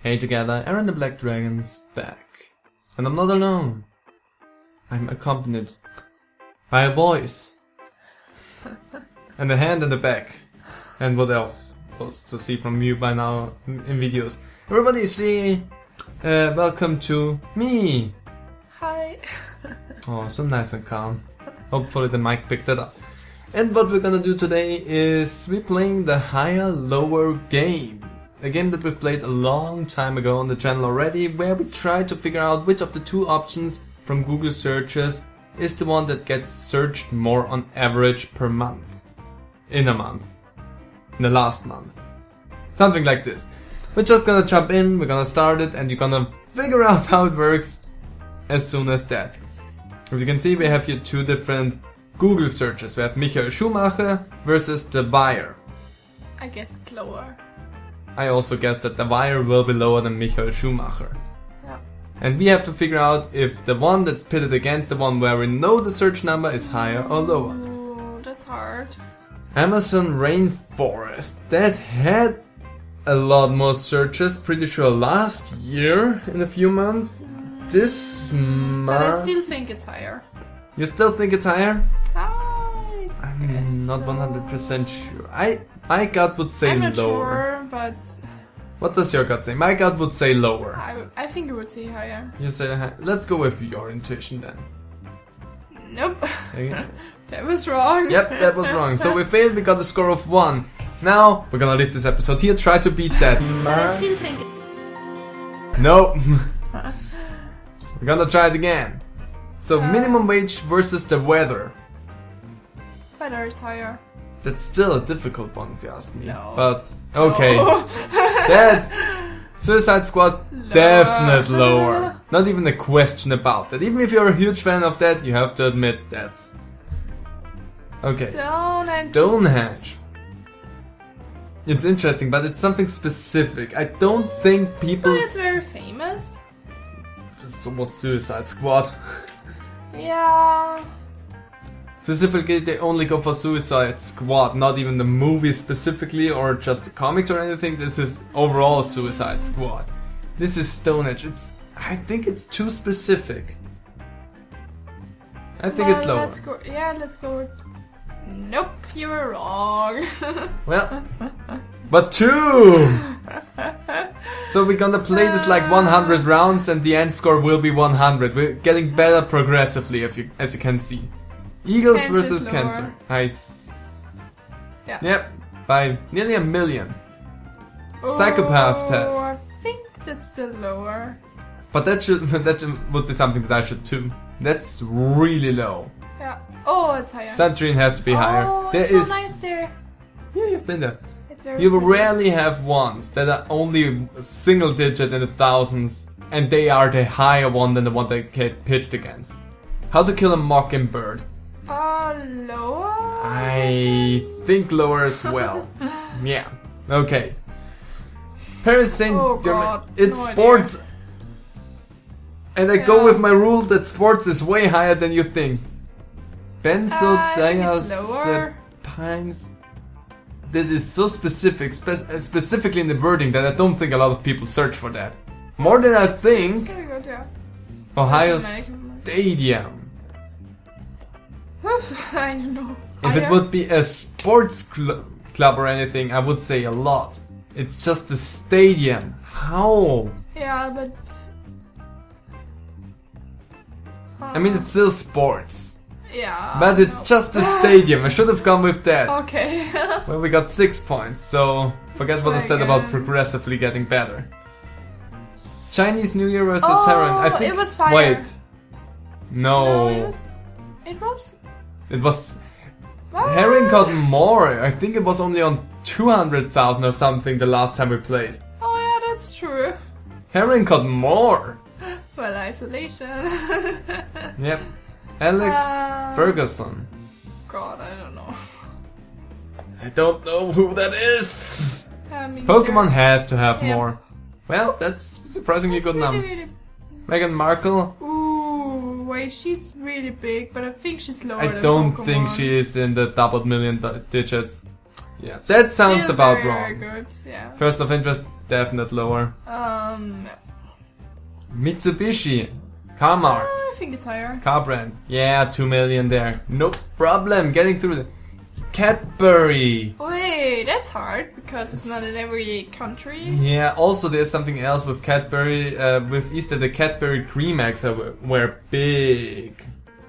Hey together, Aaron the Black Dragon's back. And I'm not alone. I'm accompanied by a voice. And a hand in the back. And what else was to see from you by now in videos. Everybody see, welcome to me. Hi. Oh, so nice and calm. Hopefully the mic picked that up. And what we're gonna do today is we're playing the higher lower game. A game that we've played a long time ago on the channel already, where we try to figure out which of the two options from Google searches is the one that gets searched more on average per month. In a month. In the last month. Something like this. We're just gonna jump in, we're gonna start it, and you're gonna figure out how it works as soon as that. As you can see, we have here two different Google searches. We have Michael Schumacher versus The Wire. I guess it's lower. I also guess that The Wire will be lower than Michael Schumacher. Yeah. And we have to figure out if the one that's pitted against the one where we know the search number is higher or lower. Ooh, that's hard. Amazon rainforest. That had a lot more searches, pretty sure last year in a few months. This month... But I still think it's higher. You still think it's higher? I'm not 100% sure. My gut would say I'm not lower. sure, but What does your gut say? My gut would say lower. I think it would say higher. You say higher. Let's go with your intuition then. Nope. Okay. That was wrong. Yep, that was wrong. So we failed, we got a score of 1. Now, we're gonna leave this episode here, try to beat that. But I still think No. We're gonna try it again. So, minimum wage versus the weather. weather is higher. That's still a difficult one if you ask me. No. But, okay. That Suicide Squad, definitely lower. Not even a question about that. Even if you're a huge fan of that, you have to admit that's... Okay. Stonehenge. It's interesting, but it's something specific. I don't think people... But it's very famous. It's almost Suicide Squad. Yeah. Specifically, they only go for Suicide Squad, not even the movie specifically or just the comics or anything. This is overall Suicide Squad. This is Stonehenge. I think it's too specific. I think it's lower. Let's go. Yeah, let's go. Nope, you were wrong. Well, but 2! So we're gonna play this like 100 rounds and the end score will be 100. We're getting better progressively, as you can see. Eagles Cancer versus is Cancer. Yeah. Yep, by nearly 1 million. Psychopath test. I think that's still lower. But that would be something that I should too. That's really low. Yeah. Oh, it's higher. Citrine has to be higher. Oh, There it's is. so nice there. Yeah, you've been there. It's very You pretty. rarely have ones that are only single digit in the thousands, and they are the higher one than the one they get pitched against. How to Kill a Mockingbird. Lower? I think lower as well. Yeah. Okay. Paris Saint-Germain. God, It's no idea. sports. And I go with my rule that sports is way higher than you think. I think it's lower. Benzodiazepines. That is so specific, specifically in the wording, that I don't think a lot of people search for that. More than I It's think. very good, yeah. Ohio That's Stadium. I don't know. If it Higher? would be a sports club or anything, I would say a lot. It's just a stadium. How? Yeah, but... I mean, it's still sports. Yeah. But it's just a stadium. I should have gone with that. Okay. Well, we got 6 points, so forget Let's what I try said about again. progressively getting better. Chinese New Year versus Oh, Heron. I think. it was fire. Wait. No. No, it was? It was. What? Herring got more. I think it was only on 200,000 or something the last time we played. Oh yeah, that's true. Herring got more. Well, isolation. Yep. Alex Um, Ferguson. God, I don't know. I don't know who that is. Me Pokemon neither. has to have Yeah. more. Well, that's surprisingly It's good really, number. really... Meghan Markle. Ooh, wait, she's really big, but I think she's lower I than don't Pokemon. think she is in the double million digits. Yeah, that sounds Still about very, wrong. Very good, yeah. Person of interest, definite lower. No. Mitsubishi, car mark, I think it's higher. car brand. Yeah, 2 million there. No problem, getting through the Cadbury. Wait, that's hard because it's not in every country. Yeah, also there's something else with Cadbury. With Easter, the Cadbury cream eggs were big.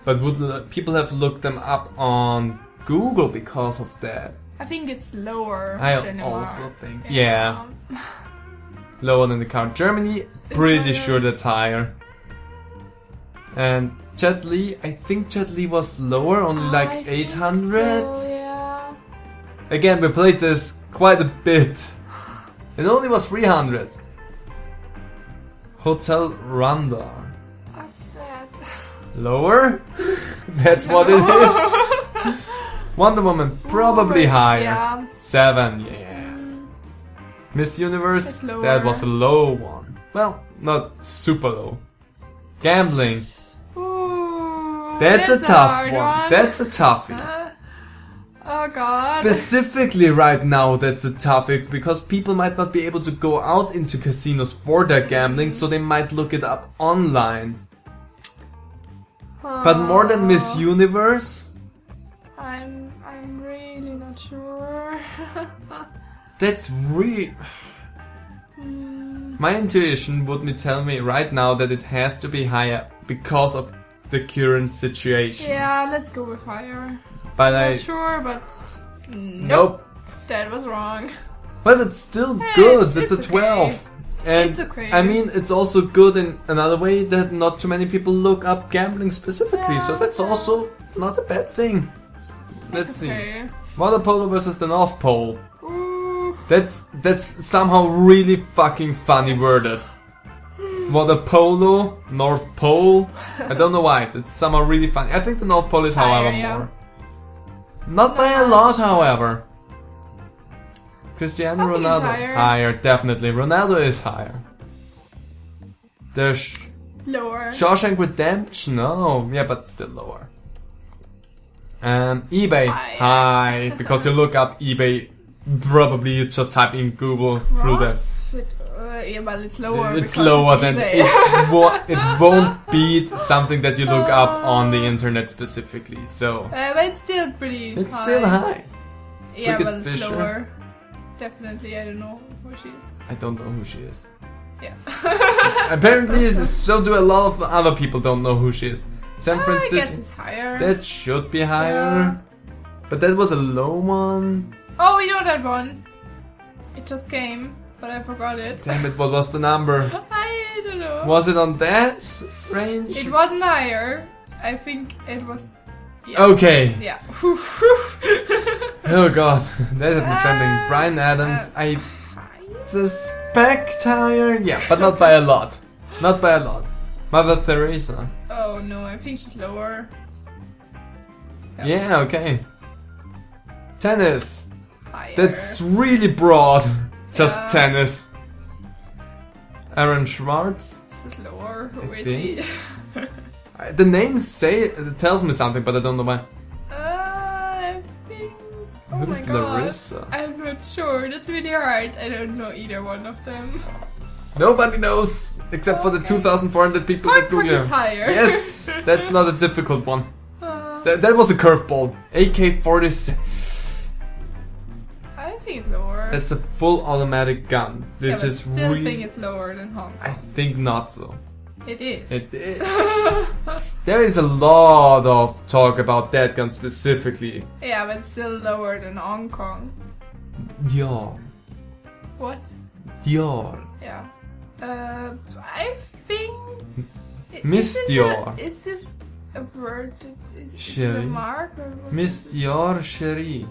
But would people have looked them up on Google because of that? I think it's lower I than the also mark. think. Yeah. Lower than the car. Germany, pretty sure that's higher. And Jet Li, I think Jet Li was lower, only like 800. So, yeah. Again, we played this quite a bit. It only was 300. Hotel Rwanda. What's that? Lower? That's what it is. Wonder Woman, probably higher. Yeah. 7, yeah. Miss Universe, that was a low one. Well, not super low. Gambling. Ooh, That's a tough one. one. That's a toughie. Oh god. Specifically right now, that's a toughie because people might not be able to go out into casinos for their gambling, so they might look it up online. But more than Miss Universe, I'm really not sure. that's really... My intuition would tell me right now that it has to be higher because of the current situation. Yeah, let's go with higher. But Not sure, but nope. That was wrong. But it's still Hey, good. It's a okay. 12. And It's okay. I mean, it's also good in another way that not too many people look up gambling specifically, so that's also not a bad thing. Let's see. Okay. Water polo versus the North Pole. Ooh. That's somehow really fucking funny worded. Water polo, North Pole. I don't know why. That's somehow really funny. I think the North Pole is, however, Higher, yeah. more. Not by a lot, however. Cristiano I think it's Ronaldo. higher. Definitely. Ronaldo is higher. The Lower. Shawshank Redemption. Oh, yeah, but still lower. eBay. High. Because you look up eBay, probably you just type in Google through that. CrossFit. Yeah, but it's lower. It's because lower it's than eBay. it won't beat something that you look up on the internet specifically. So But it's still pretty it's high. still high. Yeah, Look at but it's Fisher. lower. Definitely, I don't know who she is. I don't know who she is. Yeah. Apparently, so do a lot of other people don't know who she is. San I Francisco. guess it's higher. That should be higher. Yeah. But that was a low one. Oh, we know that one. It just came, but I forgot it. Damn it, what was the number? I don't know. Was it on that range? It wasn't higher. I think it was. Yeah. Okay. Yeah. Oh god, that had me trembling. Brian Adams, I suspect higher. Yeah, but not by a lot. Not by a lot. Mother Teresa. Oh no, I think she's lower. Yeah, okay. Tennis. Higher. That's really broad. Just Yeah. tennis. Aaron Schwartz. This is lower. Who I is he? The names tells me something, but I don't know why. I think. Oh Who's my god. Larissa? I'm not sure. That's really hard. I don't know either one of them. Nobody knows except for the Okay. 2,400 people Hong that Kong Google. is higher. Yes, that's not a difficult one. That was a curveball. AK-47. I think it's lower. That's a full automatic gun, yeah, which but is still really. think it's lower than Hong Kong. I think not so. It is. It is. There is a lot of talk about that gun specifically. Yeah, but still lower than Hong Kong. Dior. What? Dior. Yeah. I think. Miss is this Dior. Is this a word? Is it a Cherie. mark or what? Miss is it? Dior Cherie.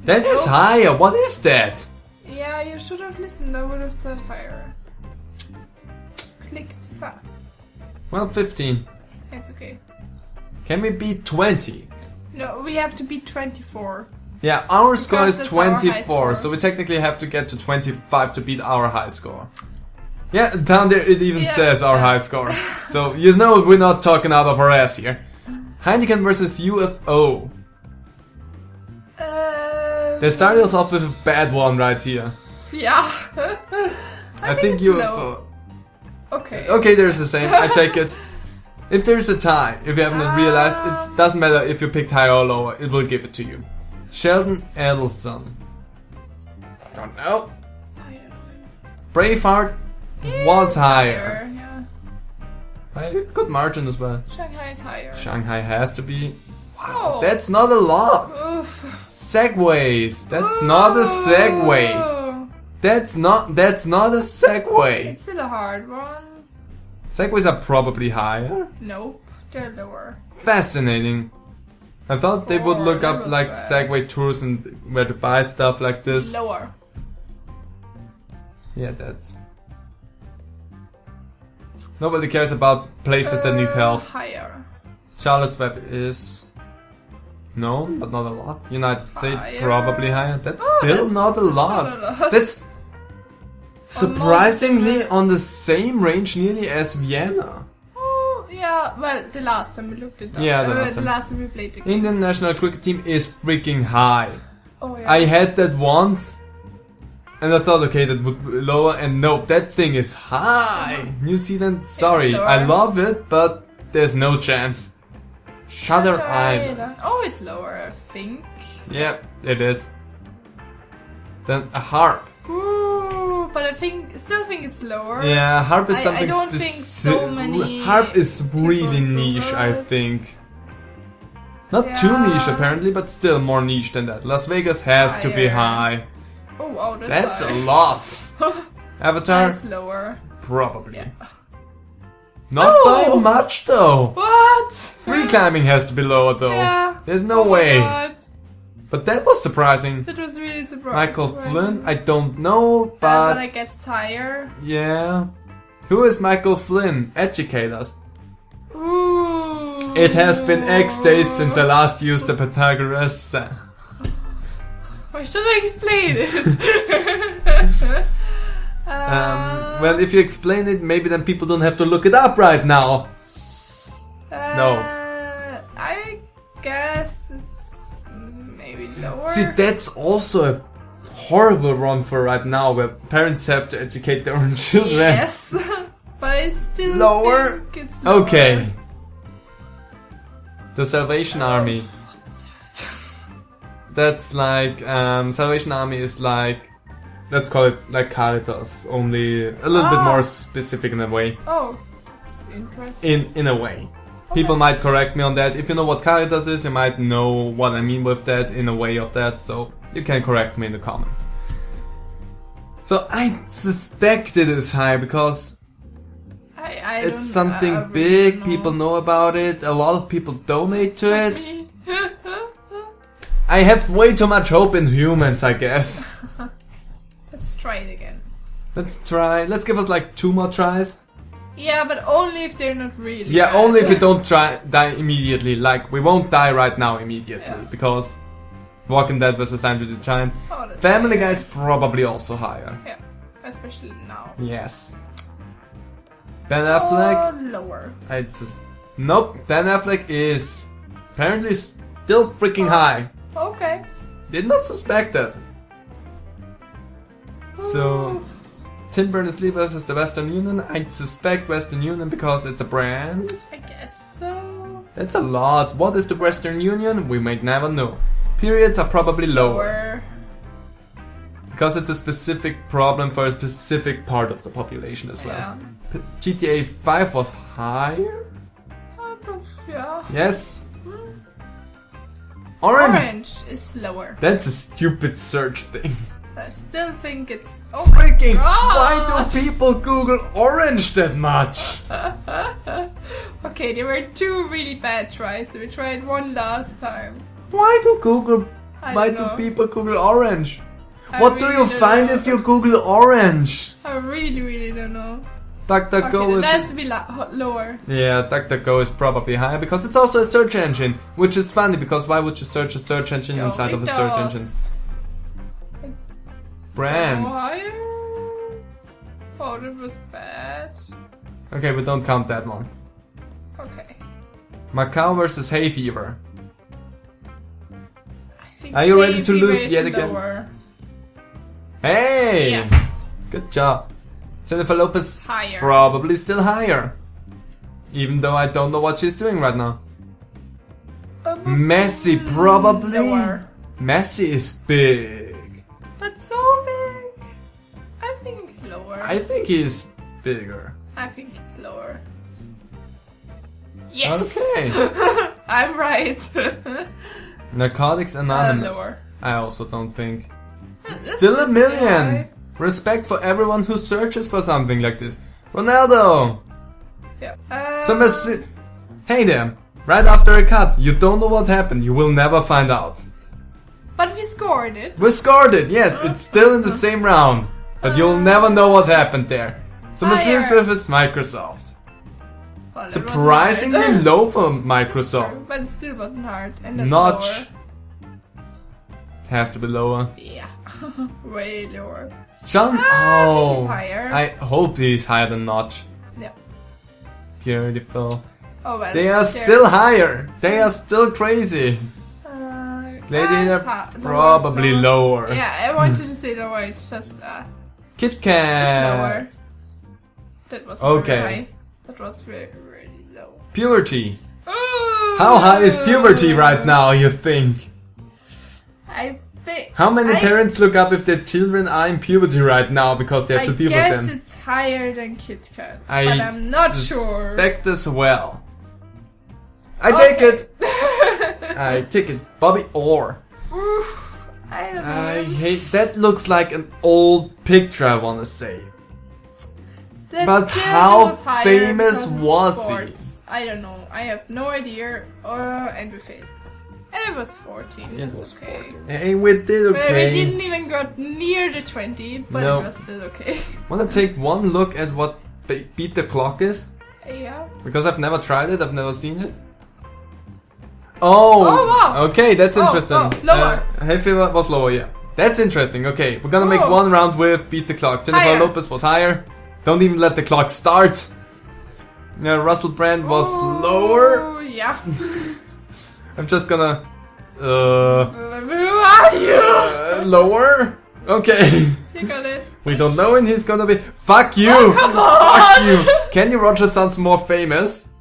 That is higher. What is that? Yeah, you should have listened. I would have said higher. Clicked fast. Well, 15. It's okay. Can we beat 20? No, we have to beat 24. Yeah, our score Because is that's our high 24, score. so we technically have to get to 25 to beat our high score. Yeah, down there it even Yeah, says our yeah. high score. So you know we're not talking out of our ass here. Heineken versus UFO. They started us off with a bad one right here. Yeah. I think you. low. Okay. Okay, there's the same. I take it. If there's a tie, if you haven't realized, it doesn't matter if you picked higher or lower. It will give it to you. Sheldon Adelson. Don't know. I don't know. Braveheart was higher. Yeah. By a good margin as well. Shanghai is higher. Shanghai has to be. Wow. That's not a lot. Oof. Segways. That's not a segue. That's not a segue. It's still a hard one. Segways are probably higher. Nope, they're lower. Fascinating. I thought they would look That up was like bad. Segway tours and where to buy stuff like this. Lower. Yeah, that. Nobody cares about places that need help. Higher. Charlotte's Web is known, but not a lot. United States Higher. probably higher. That's Oh, still that's not a still lot. not a lot. That's surprisingly similar. on the same range nearly as Vienna. Oh, yeah. Well, the last time we looked at that. Yeah, the last time. we played the game. Indian national cricket team is freaking high. Oh, yeah. I had that once. And I thought, okay, that would be lower, and nope, that thing is high. New Zealand, sorry, lower. I love it, but there's no chance. Shutter Island. Oh, it's lower, I think. Yeah, it is. Then a harp. Ooh, but I still think it's lower. Yeah, harp is I something don't think so many harp is really people niche, Google I it. think. Not too Yeah. niche apparently, but still more niche than that. Las Vegas has to be Higher. high. Oh, wow, That's high. a lot. Avatar, That's lower. probably. Yeah. Not by Oh! much though. What? Free climbing has to be lower though. Yeah. There's no Oh my way. God. But that was surprising. That was really surprising. Michael Flynn, I don't know, but but I guess it's higher. yeah. Who is Michael Flynn? Educate us. Ooh. It has been X days since I last used the Pythagoras. Why should I explain it? Well, if you explain it, maybe then people don't have to look it up right now. No. I guess it's maybe lower. See, that's also a horrible one for right now, where parents have to educate their own children. Yes, but I still Lower? think it's lower. Okay. The Salvation Army. What's that? That's like, Salvation Army is like, let's call it like Caritas, only a little bit more specific in a way. Oh, that's interesting. In a way. People might correct me on that. If you know what Caritas is, you might know what I mean with that in a way of that, so you can correct me in the comments. So I suspect it is high because I it's don't, something I really big, don't people know about it, a lot of people donate to it. Me. I have way too much hope in humans, I guess. Let's try it again. Let's try, let's give us like 2 more tries. Yeah, but only if they're not really Yeah, bad. only if we don't die immediately. Like, we won't die right now immediately, Yeah. because Walking Dead vs. Andrew the Giant. Oh, that's Family higher. Guy is probably also higher. Yeah, especially now. Yes. Ben Affleck, Oh, lower. nope, Ben Affleck is apparently still freaking high. Okay. Did not suspect that. So, Tim Berners-Lee versus the Western Union. I suspect Western Union because it's a brand. I guess so. That's a lot. What is the Western Union? We might never know. Periods are probably lower. Because it's a specific problem for a specific part of the population as well. Yeah. GTA 5 was higher? Yeah. Yes. Orange. Orange is lower. That's a stupid search thing. I still think it's. Oh my Freaking! God. Why do people Google orange that much? Okay, there were 2 really bad tries, so we tried one last time. Why do Google? I Why don't do know. people Google orange? I What do really you don't find know. if you Google orange? I really don't know. DuckDuckGo Okay, is. that has to be lower. Yeah, DuckDuckGo is probably higher because it's also a search engine, which is funny because why would you search a search engine inside of a search engine? Brand. Oh, higher? Oh, that was bad. Okay, we don't count that one. Okay. Macau versus Hay Fever. I think Are you ready to maybe lose raise yet it again? lower. Hey! Yes. Good job. Jennifer Lopez Higher. probably still higher. Even though I don't know what she's doing right now. Messi probably. Lower. Messi is big. But so big. I think lower. I think he's bigger. I think it's lower. Yes! Okay. I'm right. Narcotics Anonymous. Lower. I also don't think. That's Still a million! high. Respect for everyone who searches for something like this. Ronaldo! Yeah. So Messi. Hey there! Right after a cut, you don't know what happened, you will never find out. But we scored it. We scored it, yes, it's still in the same round. But you'll never know what happened there. So Messi versus Microsoft. Well, Surprisingly hard. low for Microsoft. But it still wasn't hard. And that's Notch. lower. Has to be lower. Yeah. Way lower. John, I think he's oh, higher. I hope he's higher than Notch. Yeah. Beautiful. Oh well. They are there. still higher. They are still crazy. Gladiator probably lower. Yeah, I wanted to say lower. It's just Kit it's Kat. lower. That was Okay. very high. That was very really low. Puberty. Ooh. How high is puberty right now, you think? I think. How many parents look up if their children are in puberty right now because they have to deal with I them? guess it's higher than Kit Kat, I but I'm not sure. suspect as well. I take it. I take it. Bobby Orr. Oof, I don't know. I hate that. Looks like an old picture, I wanna say. Let's But still how go higher famous because of was he? sports. I don't know. I have no idea. And we failed. It was 14. It It's was okay. 14. Hey, we did Well, okay. we didn't even got near the 20, but No. it was still okay. Wanna take one look at what Beat the Clock is? Yeah. Because I've never tried it, I've never seen it. Oh, Oh, wow. Okay, that's interesting. oh, lower. Hay Fever was lower, yeah. That's interesting. Okay, we're gonna make Oh. one round with Beat the Clock. Jennifer Higher. Lopez was higher. Don't even let the clock start. Yeah, Russell Brand was lower. Oh, yeah. I'm just gonna Who are you? lower. Okay. You got it. We don't know, and he's gonna be. Fuck you. Oh, come on. Fuck you. Kenny Rogers sounds more famous.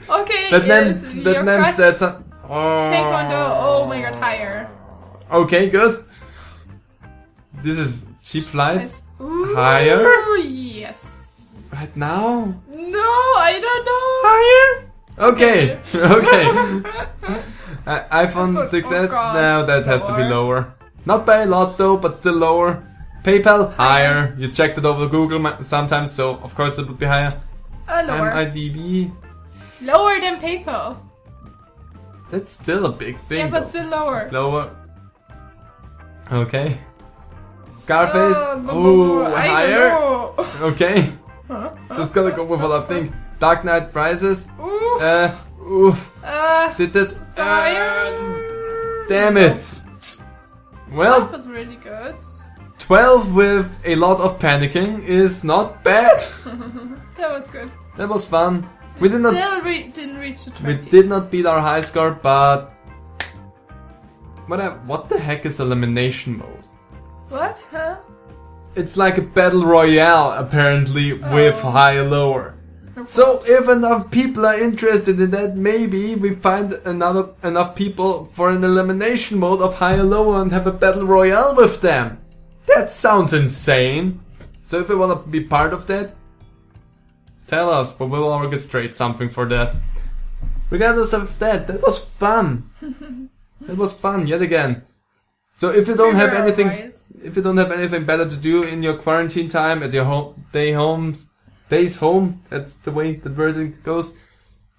Okay. That name. yes, That your name cuts. said some. Taekwondo. Oh my god, higher. Okay, good. This is Cheap Flights. Ooh, Higher? Yes. Right now? No, I don't know. Higher? Okay, okay. iPhone Oh 6s? God, No, that has to be lower. lower. Not by a lot though, but still lower. PayPal? Higher. You checked it over Google sometimes, so of course that would be higher. Lower. MIDB? Lower than PayPal. That's still a big thing. Yeah, but though. still lower. Lower. Okay. Scarface? I higher? don't know. Okay. Just gotta go with what I think. Dark Knight Rises? Oof. Oof. Did it? Higher. Damn it. That Well, was really good. 12 with a lot of panicking is not bad. That was good. That was fun. We did not. Still didn't reach the 20. We did not beat our high score, but what the heck is elimination mode? What? Huh? It's like a battle royale, apparently, with higher lower. So if enough people are interested in that, maybe we find enough people for an elimination mode of higher lower and have a battle royale with them. That sounds insane. So if you want to be part of that, tell us, but we'll orchestrate something for that. Regardless of that, that was fun. That was fun yet again. So if you don't have anything, if you don't have anything better to do in your quarantine time at your days home, that's the way the wording goes,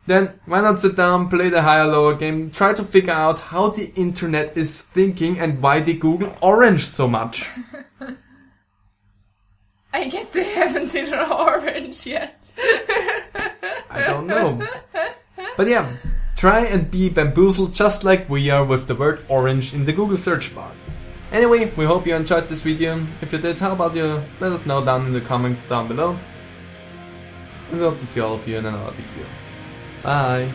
then why not sit down, play the higher lower game, try to figure out how the internet is thinking and why they Google orange so much. I guess they haven't seen an orange yet. I don't know. But yeah, try and be bamboozled just like we are with the word orange in the Google search bar. Anyway, we hope you enjoyed this video. If you did, how about you let us know down in the comments down below. And we hope to see all of you in another video. Bye!